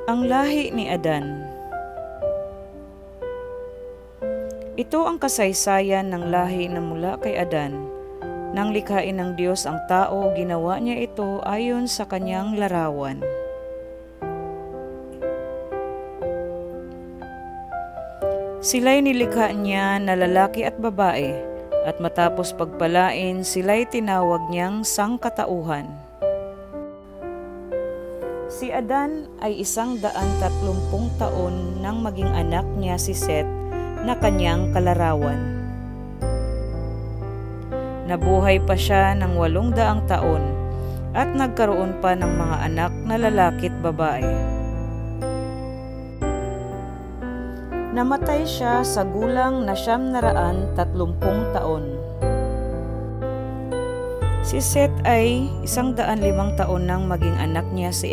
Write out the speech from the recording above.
Ang lahi ni Adan. Ito ang kasaysayan ng lahi na mula kay Adan. Nang likhain ng Diyos ang tao, ginawa niya ito ayon sa kanyang larawan. Sila'y nilikha niya na lalaki at babae, at matapos pagpalain, sila'y tinawag niyang sangkatauhan. Si Adan ay 130 taon nang maging anak niya si Seth na kanyang kalarawan. Nabuhay pa siya ng 800 taon at nagkaroon pa ng mga anak na lalaki at babae. Namatay siya sa gulang na 930 taon. Si Seth ay 105 taon nang maging anak niya si